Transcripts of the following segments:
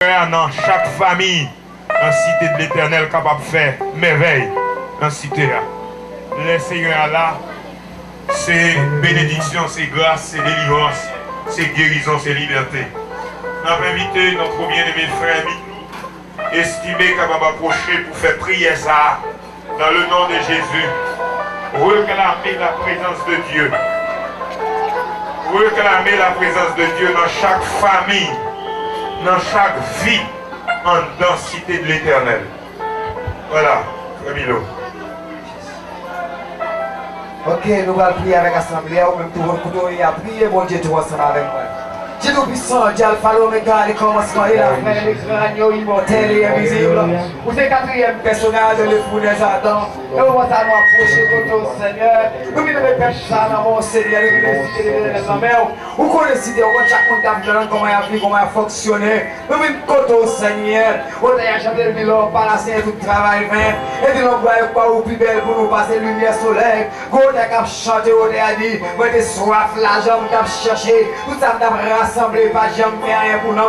Dans chaque famille, en cité de l'Éternel, capable de faire merveille dans cité. Le Seigneur là, c'est bénédiction, c'est grâce, c'est délivrance, c'est guérison, c'est liberté. Nous avons invité notre bien-aimé frère estimé capable d'approcher pour faire prier ça dans le nom de Jésus. Réclamer la présence de Dieu. Réclamer la présence de Dieu dans chaque famille, dans chaque vie, en densité de l'Éternel. Voilà, Milo. Ok, nous allons prier avec l'Assemblée, ou même tout le monde qui a prié, bon Dieu, tout ensemble avec moi. Dieu tout-puissant, Dieu alpha, l'oméga, les commencements et la fin, les crânes immortels et invisibles. Vous êtes quatrième personnage de l'époux des Adam. Et on va nous approcher de notre Seigneur. Nous venons de pêcher ça dans mon Seigneur, nous venons de citer les hommes. Vous connaissez, on chaque monde a vu comment il a vu, comment il a fonctionné. Nous venons de côté Seigneur. On a chanté le bilan, par la Seigneur, tout le travail fait. Et de l'envoyer quoi au plus belle pour nous passer lumière soleil. On a chanté, on a dit, on a soif, la jambe qui a cherché. Tout ça, on a rassemblé, pas jamais rien pour nous.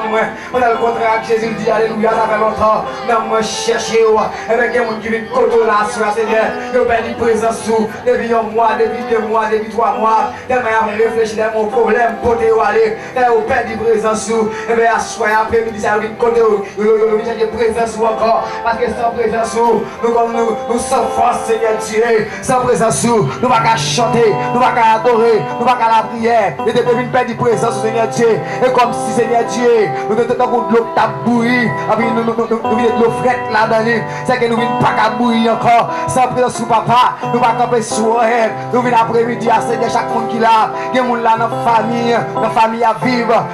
On a le contraire, Jésus dit, alléluia, ça fait longtemps. Nous avons cherché, et bien, il y a des gens qui viennent côté là, sur la Seigneur. Nous avons perdu présence sous, depuis un mois, depuis 2 mois, depuis 3 mois. Tellement il y a réfléchi à mon problème, côté où aller. Nous avons perdu présence sous, et bien, à soir, après-midi, ça vient côté où nous avons cherché présence sous encore. Parce que sans présence sous, nous sommes force, Seigneur Dieu. Sans présence sous, nous ne pouvons pas chanter, nous ne pouvons pas adorer, nous ne pouvons pas la prière. Et depuis nous perdre présence, Seigneur Dieu. Et comme si, Seigneur Dieu, nous ne avons pas de l'eau bouillie, nous venons de l'eau frette là-dedans. C'est que nous ne venons pas bouillir encore. Sans présence sous papa, nous ne pouvons pas camper sur elle. Nous venons après-midi à Seigneur, chaque monde qui l'a. Il y a des gens là dans la famille à vivre.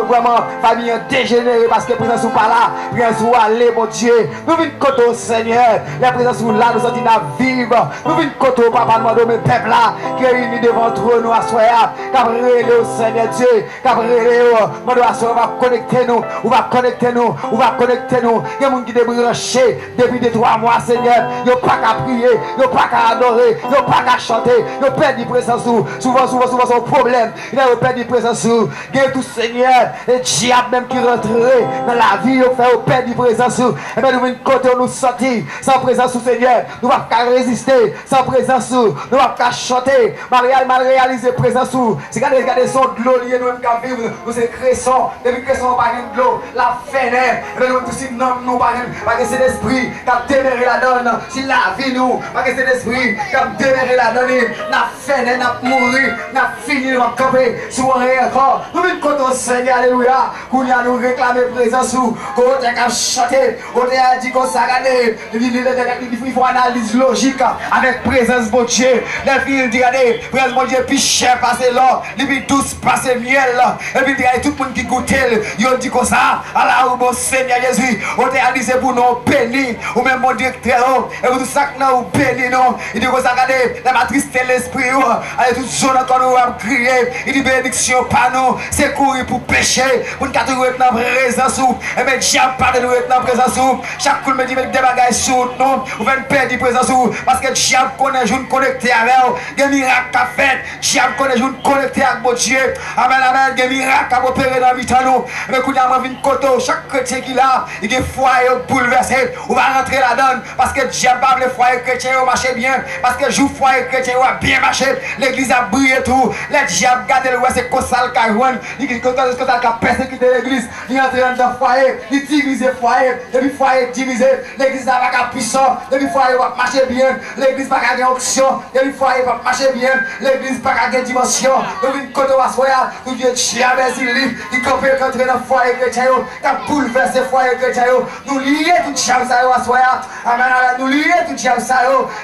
Vraiment, famille dégénérée parce que présence sous pas là, présence sous aller, mon Dieu. Nous venons côté au Seigneur, la présence sous là, nous sommes à vivre. Nous venons côté au papa, nous mes peuples là, qui est réunis devant nous à soir, qui a relé au Seigneur Dieu, qui a relé au monde à soir, on va connecter nous, on va connecter nous, on va connecter nous. Il y a des gens qui sont branchés depuis 2-3 mois, Seigneur. Ils n'ont pas qu'à prier, ils n'ont pas qu'à adorer, ils n'ont pas qu'à chanter, ils ont perdu présence sous. Souvent, son problème, ils ont perdu présence sous. Il y a tout Seigneur, et diable même qui rentrerait dans la vie, ils ont fait perdre présence sous. Et bien, nous venons côté, nous sortir sans présence sous Seigneur. Nous ne pouvons pas résister sans présence sous. Nous ne pouvons pas chanter, mal réaliser présence sous. C'est regarder son de l'eau, nous même qu'à vivre, nous c'est cresson, depuis cresson, on pas de l'eau, la fenêtre, et bien nous tous non, nous pas que c'est l'esprit qui a démarré la donne, si la vie nous, pas que c'est l'esprit qui a démarré la donne, n'a fenêtre, n'a mouru, n'a fini, n'a campé, sur un encore. Nous venons contre le Seigneur, alléluia, qu'on a nous réclamer présence sous, qu'on a chanté, on a dit qu'on s'est regardé, il faut analyse logique avec présence de Dieu. Les filles disent, regardez, présence de Dieu, puis cher passer l'or, et puis douce passer miel, et puis regardez tout le monde qui goûte, ils ont dit comme ça, à la où mon Seigneur Jésus, on a dit c'est pour nous bénir, ou même mon directeur, et pour tout ça que nous bénir, non. Il dit comme ça, regardez, la matrice de l'esprit, allez tout jaune quand nous allons crier, il dit bénédiction par nous, c'est courir pour pécher, pour nous être dans la présence, et bien diable pas de nous être dans la présence, chaque coup me dit des bagages sur nous, ou venez perdre la présence, parce que diable connaît, je nous connecter avec eux, des miracles à faire, diable connaît, je nous connecter avec mon Dieu, amen, amen, des miracles à opérer dans la vie de nous, mais quand on a vu une côté, chaque chrétien qui l'a, il y a des foyers bouleversés, on va rentrer là-dedans, parce que diable pas les foyers chrétiens ont marché bien, parce que jour foyer chrétien a bien marché, l'église a brillé tout, les diables gardent le roi, c'est Kosal Karouan, il dit que Kosal a persécuté l'église, il est entré dans le foyer, il divise le foyer, depuis le foyer divisé, l'église n'a pas puissant, depuis le foyer va marcher bien, l'église n'a pas gagné option, depuis le foyer va marcher bien, l'église n'a pas gagné dimension, depuis le côté à soya, tout Dieu diable est libre, il compare rentrer dans le foyer chrétien, qui a bouleversé le foyer chrétien, nous lier tout diable ça à soya, amen, nous lier tout diable ça,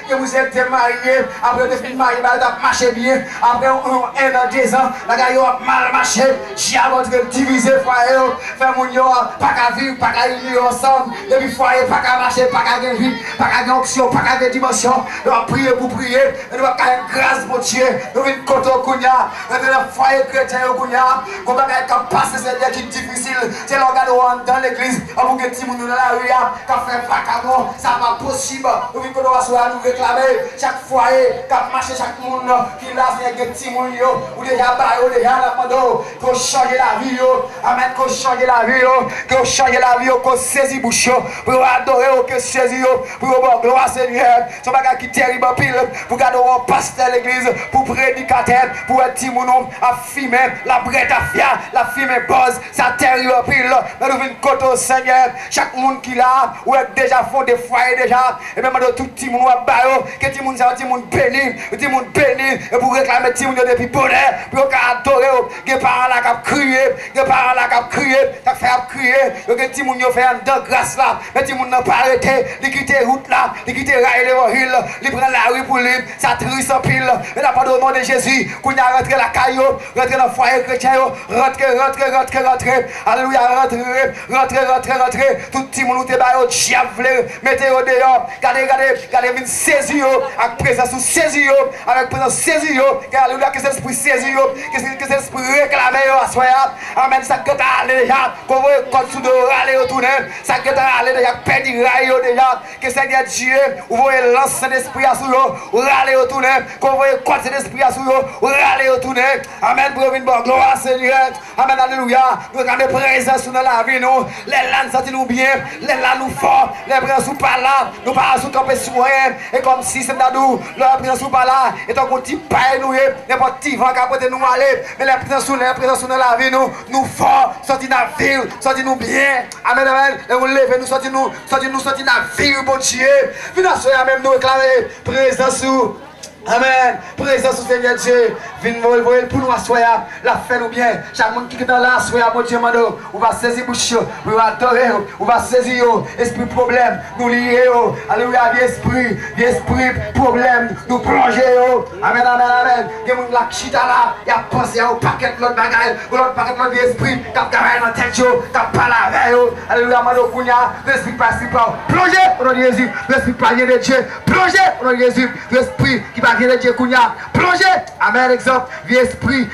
que vous êtes mariés, après depuis le mariage, ça marche bien, après 1 an, 2 ans, la gars a mal marché, diable entre diviser le foyer, faire mon yo, pas qu'à vivre, pas qu'à unir ensemble, depuis le foyer, pas qu'à marcher, pas qu'à gagner vie, pas qu'à gagner option, pas qu'à gagner dimension, nous allons prier pour prier, nous allons faire une grâce pour Dieu, nous venons contre Kounia, nous allons faire foyer chrétien, nous qu'on va passer ces liens qui sont difficiles. C'est l'organe dans l'église, on vous dit dans la rue, qu'on fait pas cadeau, ça va possible. Nous venons nous réclamer chaque foyer, qu'on marche chaque monde qui l'a fait des petits moun ou déjà bail, déjà la mando, qu'on change la vie, amen, qu'on change la vie, qu'on change la vie, qu'on saisit bouche, pour adorer, qu'on saisit, pour avoir gloire Seigneur. C'est un bagage qui est terrible pile, pour garder un pasteur l'église, pour prédicateur, pour un petit moun à fumer, la brette à fier, la fumer buzz, ça terrible pile. Nous venons côté au Seigneur, chaque monde qui l'a, ou est déjà font des foyers déjà, et même de tout petit monde à bail, que petit monde ça, petit monde béni, petit monde béni, et pour réclamer petit monde depuis bonheur, pour adorer, que parents là qui crier, que parents là qui crier, qui fait crier, que petit monde fait un de grâce là, petit monde n'a pas arrêté, de quitter route là, de quitter rail de hill, de prendre la rue pour lui, ça triste en pile, mais n'a pas de nom de Jésus, qu'on a rentré la caillou, rentré dans le foyer chrétien, rentré, alléluia, rentré, tout petit monde te baille au diable, mettez au dehors, regardez, vient saisir, avec présence ou saisir, avec présence saisir, alléluia, que cet esprit saisir, que cet esprit réclamer à soi, amen, ça que t'as allé déjà, qu'on voit comme sous de aller retourner, ça que t'as allé déjà, perdre rail déjà, que Seigneur Dieu, vous voyez lancer l'esprit à sous ou aller retourner, qu'on voit comme cet esprit à sous ou aller retourner, amen, pour venir bon gloire Seigneur, amen, alléluia, nous regardons présence dans la vie, nous, les langues sentent nous bien, les langues nous forts, les bras sont pas là, nous pas sous camper sur rien, et comme si c'est nous, leur présence sont pas là, et tant qu'on dit pas nous, n'importe qui va capoter nous aller, mais les présence dans la vie, nous forts, sortis dans la ville, sortis nous bien, amen, amen, et vous levez, nous sortis dans la vie, bon Dieu, venez à même nous réclamer, présence sous. Amen. Présence au Seigneur Dieu. Venez pour nous asseoir. La fait nous bien. Chaque monde qui est dans la asseoir, mon Dieu, mando. On va saisir bouche. On va adorer. On va saisir. Esprit problème. Nous lier. Alléluia. Esprit problème. Nous plonger. Amen, amen, amen. Il y a une la chita là. Il y a pensé au paquet de l'autre bagaille. L'autre paquet de l'autre esprit. Qui a travaillé dans la tête. Qui a parlé avec. Alléluia. Mando Kounia. L'esprit pas si pas. Plonger au nom de Jésus. L'esprit pas de Dieu. Plonger au nom de Jésus. L'esprit qui va de Dieu Kounia, plongez, amen, exemple, vieux esprit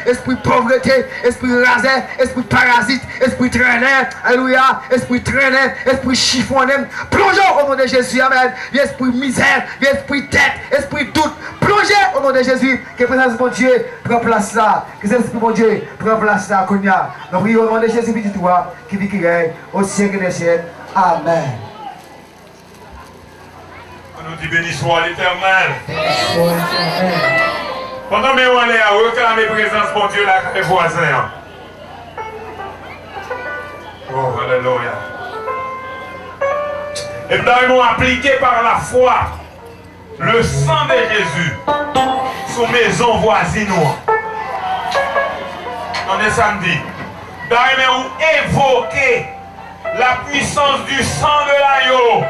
pauvreté, esprit rasé, esprit parasite, esprit traîneur, alléluia, esprit traîneur, esprit chiffonné, plongez au nom de Jésus, amen, vieux esprit misère, vieux esprit tête, esprit doute, plongez au nom de Jésus, que présence mon Dieu prend place là, que l'esprit mon Dieu prend place là, Kounia, nous prions au nom de Jésus, petit toi, qui vit qui règne au siècle des siècles, amen. Nous dit béni soit l'Éternel. Pendant que nous allons réclamer présence pour Dieu là, les voisins. Oh, alléluia. Et puis nous appliqué par la foi le sang de Jésus sur maison voisine. On est samedi. Nous évoquer la puissance du sang de l'agneau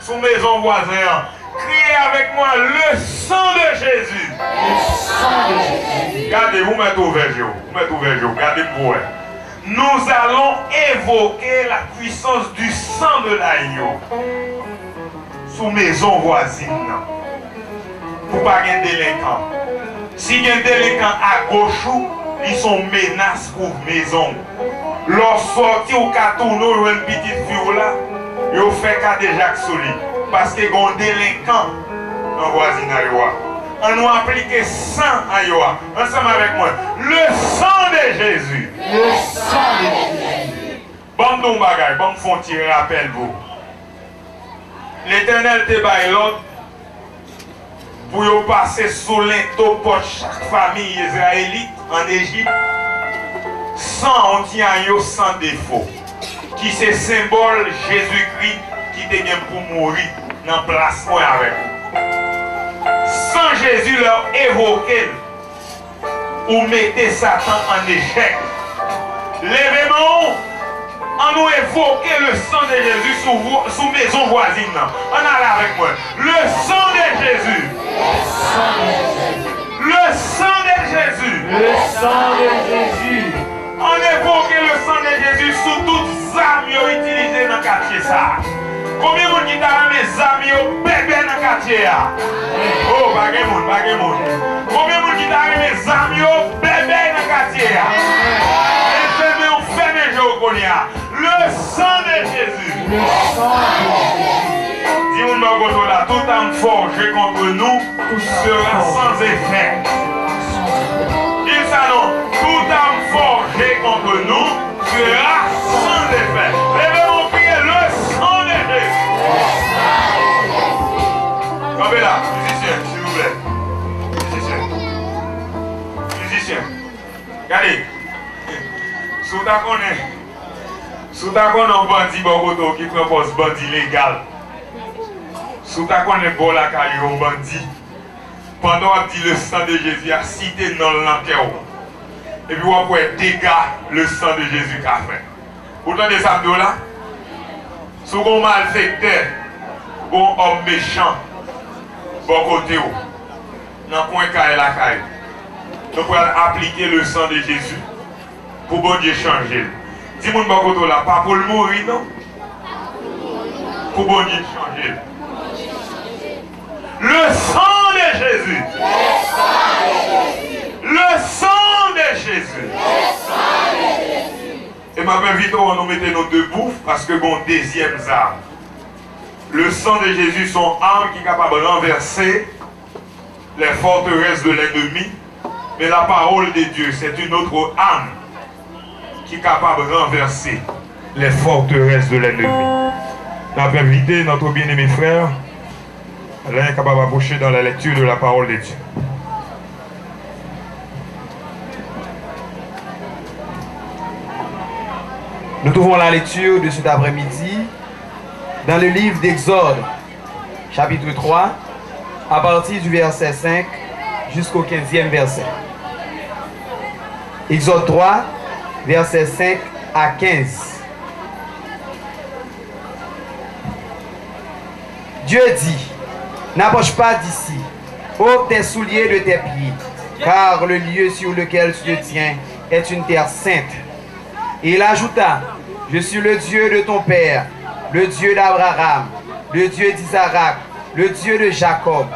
sur maison voisine. Criez avec moi le sang de Jésus. Le sang de Jésus. Regardez, vous mettez ouvert, regardez-moi. Nous allons évoquer la puissance du sang de l'agneau sous maison voisine. Pour pas un délinquant. Si il y a un délinquant à gauche, ils sont menaces pour maison. Lorsque sorti au carton, une petite fille là, ils fait cas de Jacques Soli. Parce que les délinquants dans le voisinage. On nous applique sang à Yoa. Ensemble avec moi. Le sang de Jésus. Le sang de Jésus. Bon nous bagaille, bon font tirer rappel vous. L'Éternel te baille l'autre pour y passer sous l'into pour chaque famille israélite en Égypte. Sans on tient yo sans défaut. Qui c'est symbole Jésus-Christ qui te vient pour mourir dans le place avec vous. Sans Jésus leur évoquer ou mettez Satan en échec. Levez-moi, on nous évoquer le sang de Jésus sous maison voisine. On a là avec moi. Le sang de Jésus. Le sang de Jésus. Le sang de Jésus. On évoque le sang de Jésus sous toutes les armes utilisées dans le quartier. Combien de gens qui ont mes amis bébés dans le quartier? Oh, pas de monde. Combien de monde qui t'a arrivé mes amis, bébé dans le quartier? Et fermez, on ferme les jours qu'on y a. Le sang de Jésus. Le sang de Jésus. Dis-moi, là, tout âme forgé contre nous sera sans effet. Dis ça non. Tout âme forgé contre nous sera sans effet. Levez-moi prier le sang de Jésus. Campez là, musicien, s'il vous plaît. Musicien. Regardez. Sous ta connaît un bandit bokoto qui propose bandit légal. Sous ta connaît bon la caillou un bandit. Pendant qu'on dit le sang de Jésus a cité dans l'enquête. Et puis on peut dégâts le sang de Jésus qu'a fait. Vous entendez ça là? Sous un malfaiteur, un homme méchant, bon côté dans le coin de la caille. Nous pouvons appliquer le sang de Jésus pour bon Dieu changer. Dis-moi bon là, pas pour le mourir non? Pour bon Dieu changer. Le sang de Jésus. Le sang de Jésus. Et ma invite à nous mettre nos debout parce que bon deuxième arme. Le sang de Jésus sont armes qui sont capables de renverser les forteresses de l'ennemi. Mais la parole de Dieu, c'est une autre arme qui est capable de renverser les forteresses de l'ennemi. Nous avons invité notre bien-aimé frère. Elle est capable d'approcher dans la lecture de la parole de Dieu. Nous trouvons la lecture de cet après-midi dans le livre d'Exode, chapitre 3, à partir du verset 5 jusqu'au 15e verset. Exode 3, verset 5 à 15. Dieu dit: n'approche pas d'ici, ôte tes souliers de tes pieds, car le lieu sur lequel tu te tiens est une terre sainte. Et il ajouta: je suis le Dieu de ton père, le Dieu d'Abraham, le Dieu d'Isaac, le Dieu de Jacob.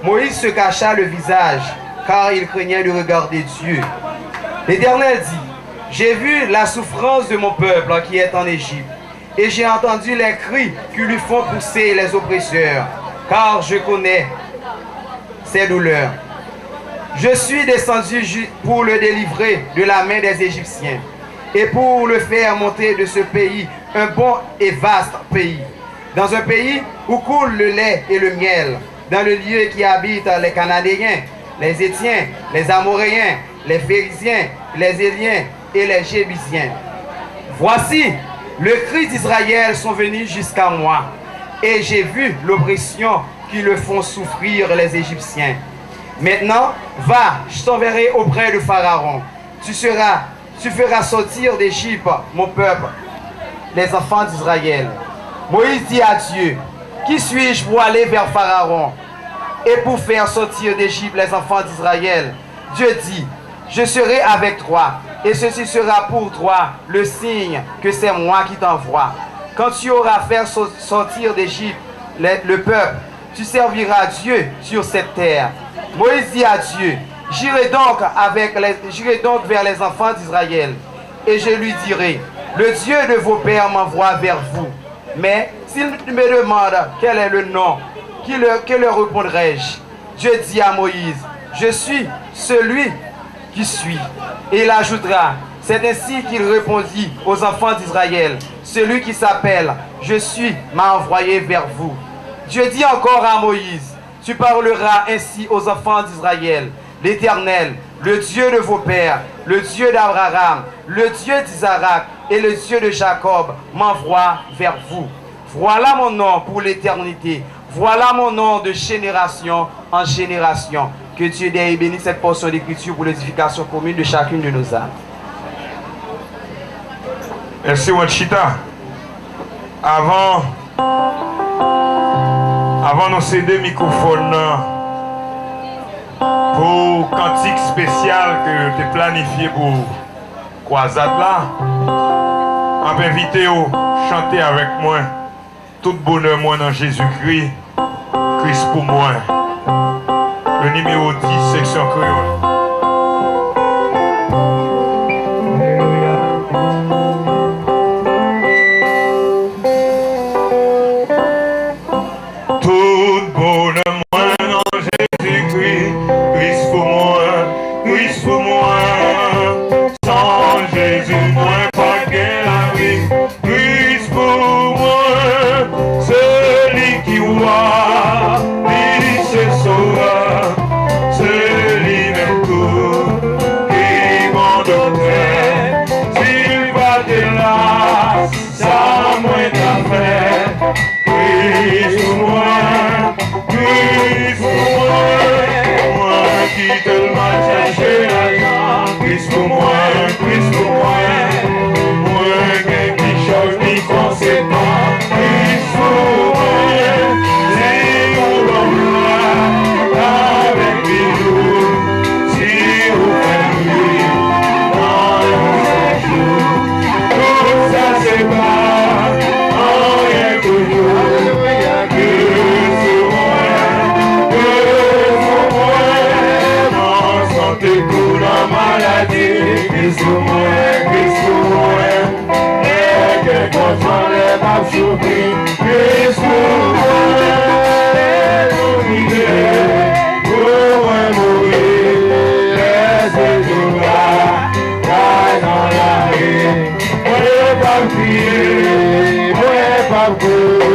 Moïse se cacha le visage, car il craignait de regarder Dieu. L'Éternel dit: j'ai vu la souffrance de mon peuple qui est en Égypte, et j'ai entendu les cris qui lui font pousser les oppresseurs, car je connais ses douleurs. Je suis descendu pour le délivrer de la main des Égyptiens, et pour le faire monter de ce pays, un bon et vaste pays, dans un pays où coule le lait et le miel, dans le lieu qui habitent les Cananéens, les Étiens, les Amoréens, les Phérésiens, les Éliens et les Jébusiens. Voici, le cri d'Israël sont venus jusqu'à moi, et j'ai vu l'oppression qui le font souffrir les Égyptiens. Maintenant, va, je t'enverrai auprès de Pharaon. Tu feras sortir d'Égypte mon peuple, les enfants d'Israël. Moïse dit à Dieu: qui suis-je pour aller vers Pharaon et pour faire sortir d'Égypte les enfants d'Israël? Dieu dit: je serai avec toi, et ceci sera pour toi le signe que c'est moi qui t'envoie. Quand tu auras fait sortir d'Égypte le peuple, tu serviras Dieu sur cette terre. Moïse dit à Dieu: j'irai donc vers les enfants d'Israël, et je lui dirai: le Dieu de vos pères m'envoie vers vous. Mais s'il me demande quel est le nom, que leur répondrai-je? Dieu dit à Moïse: je suis celui qui suis. Et il ajoutera: c'est ainsi qu'il répondit aux enfants d'Israël: celui qui s'appelle je suis m'a envoyé vers vous. Dieu dit encore à Moïse: tu parleras ainsi aux enfants d'Israël: l'Éternel, le Dieu de vos pères, le Dieu d'Abraham, le Dieu d'Isaac et le Dieu de Jacob m'envoie vers vous. Voilà mon nom pour l'éternité. Voilà mon nom de génération en génération. Que Dieu ait béni cette portion d'écriture pour l'édification commune de chacune de nos âmes. Merci Wanchita. Avant nous céder le microphone pour cantique spécial que tu as planifié pour croisade là, on va inviter à chanter avec moi tout bonheur moi dans Jésus-Christ, Christ pour moi. Un numéro 10, section créole. Tout bonheur, moi, non, Jésus-Christ, Christ pour moi, Christ pour moi. Sans Jésus, moi, pas que la vie, Christ pour moi. Celui qui voit, il se saura, celui même tout, qui m'endoctrait. S'il va de là, ça moins t'a fait. Christ pour moi, Christ pour moi, moi qui tellement cherché l'argent. Christ pour moi, Christ pour moi, moi qui chose ni conséquent. Christ pour moi, si vous l'emmenez avec vous, si vous faites lui dans le séjour, tout ça c'est pas rien que nous. Christ pour moi, Christ pour moi, et que contre les papes choqués, Christ pour moi, pour mourir, laissez tout là, caille dans la rue, moi pas prier, moi pas courir.